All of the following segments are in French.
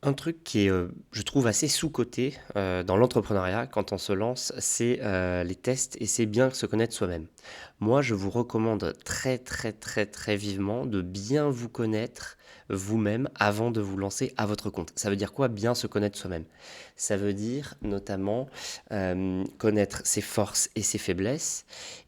Un truc qui est, je trouve assez sous-coté, dans l'entrepreneuriat quand on se lance, c'est, les tests et c'est bien se connaître soi-même. Moi, je vous recommande très, très, très, très vivement de bien vous connaître vous-même avant de vous lancer à votre compte. Ça veut dire quoi, bien se connaître soi-même? Ça veut dire notamment, connaître ses forces et ses faiblesses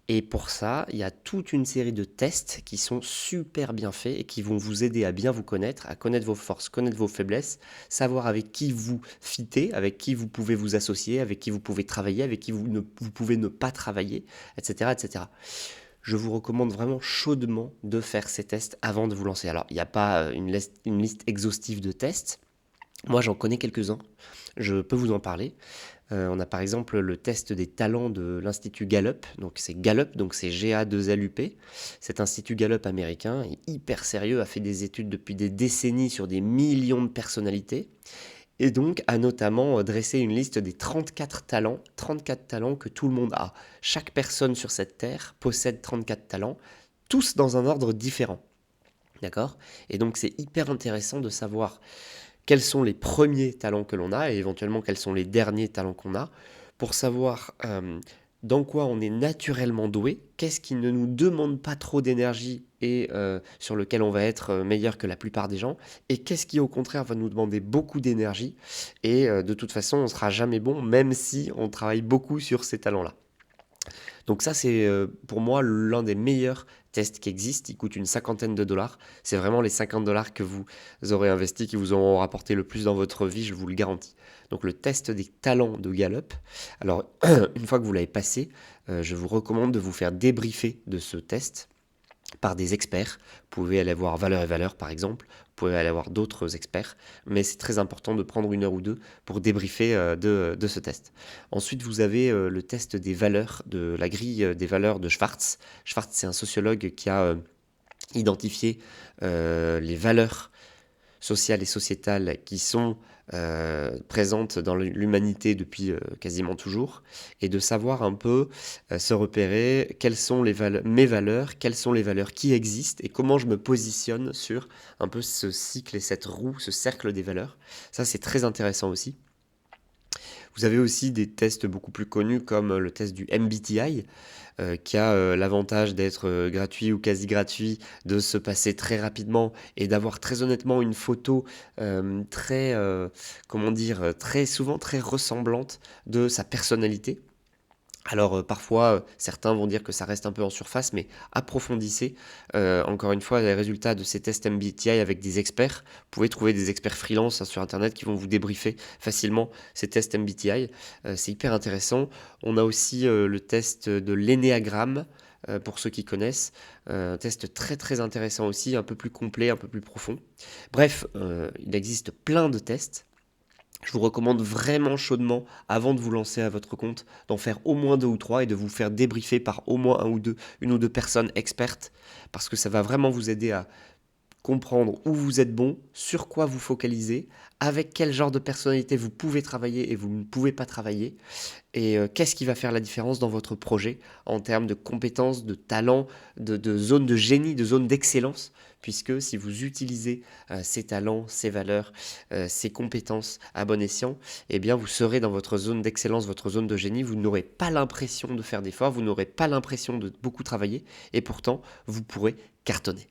et pour ça, il y a toute une série de tests qui sont super bien faits et qui vont vous aider à bien vous connaître, à connaître vos forces, connaître vos faiblesses, savoir avec qui vous fitez, avec qui vous pouvez vous associer, avec qui vous pouvez travailler, avec qui vous pouvez ne pas travailler, etc., etc. Je vous recommande vraiment chaudement de faire ces tests avant de vous lancer. Alors, il n'y a pas une liste exhaustive de tests. Moi, j'en connais quelques-uns. Je peux vous en parler. On a par exemple le test des talents de l'Institut Gallup. Donc c'est Gallup, donc c'est G-A-2-L-U-P. Cet Institut Gallup américain est hyper sérieux, a fait des études depuis des décennies sur des millions de personnalités. Et donc a notamment dressé une liste des 34 talents que tout le monde a. Chaque personne sur cette terre possède 34 talents, tous dans un ordre différent. D'accord? Et donc c'est hyper intéressant de savoir quels sont les premiers talents que l'on a et éventuellement quels sont les derniers talents qu'on a pour savoir dans quoi on est naturellement doué, qu'est-ce qui ne nous demande pas trop d'énergie et sur lequel on va être meilleur que la plupart des gens, et qu'est-ce qui au contraire va nous demander beaucoup d'énergie et de toute façon on ne sera jamais bon même si on travaille beaucoup sur ces talents-là. Donc ça, c'est pour moi l'un des meilleurs tests qui existent. Il coûte une cinquantaine de dollars. C'est vraiment les 50 dollars que vous aurez investis qui vous auront rapporté le plus dans votre vie, je vous le garantis. Donc le test des talents de Gallup. Alors, une fois que vous l'avez passé, je vous recommande de vous faire débriefer de ce test par des experts. Vous pouvez aller voir Valeurs et Valeurs par exemple, vous pouvez aller voir d'autres experts, mais c'est très important de prendre une heure ou deux pour débriefer de ce test. Ensuite, vous avez le test des valeurs, de la grille des valeurs de Schwartz. Schwartz, c'est un sociologue qui a identifié les valeurs sociales et sociétales qui sont présentes dans l'humanité depuis quasiment toujours, et de savoir un peu se repérer quelles sont mes valeurs, quelles sont les valeurs qui existent et comment je me positionne sur un peu ce cycle et cette roue, ce cercle des valeurs. Ça, c'est très intéressant aussi. Vous avez aussi des tests beaucoup plus connus comme le test du MBTI, qui a l'avantage d'être gratuit ou quasi gratuit, de se passer très rapidement et d'avoir très honnêtement une photo très, comment dire, très souvent très ressemblante de sa personnalité. Alors parfois, certains vont dire que ça reste un peu en surface, mais approfondissez, encore une fois, les résultats de ces tests MBTI avec des experts. Vous pouvez trouver des experts freelance sur internet qui vont vous débriefer facilement ces tests MBTI. C'est hyper intéressant. On a aussi le test de l'énéagramme, pour ceux qui connaissent. Un test très très intéressant aussi, un peu plus complet, un peu plus profond. Bref, il existe plein de tests. Je vous recommande vraiment chaudement, avant de vous lancer à votre compte, d'en faire au moins deux ou trois et de vous faire débriefer par au moins une ou deux personnes expertes, parce que ça va vraiment vous aider à comprendre où vous êtes bon, sur quoi vous focalisez, avec quel genre de personnalité vous pouvez travailler et vous ne pouvez pas travailler, et qu'est-ce qui va faire la différence dans votre projet en termes de compétences, de talents, de zones de génie, de zones d'excellence, puisque si vous utilisez ces talents, ces valeurs, ces compétences à bon escient, eh bien vous serez dans votre zone d'excellence, votre zone de génie, vous n'aurez pas l'impression de faire d'efforts, vous n'aurez pas l'impression de beaucoup travailler, et pourtant vous pourrez cartonner.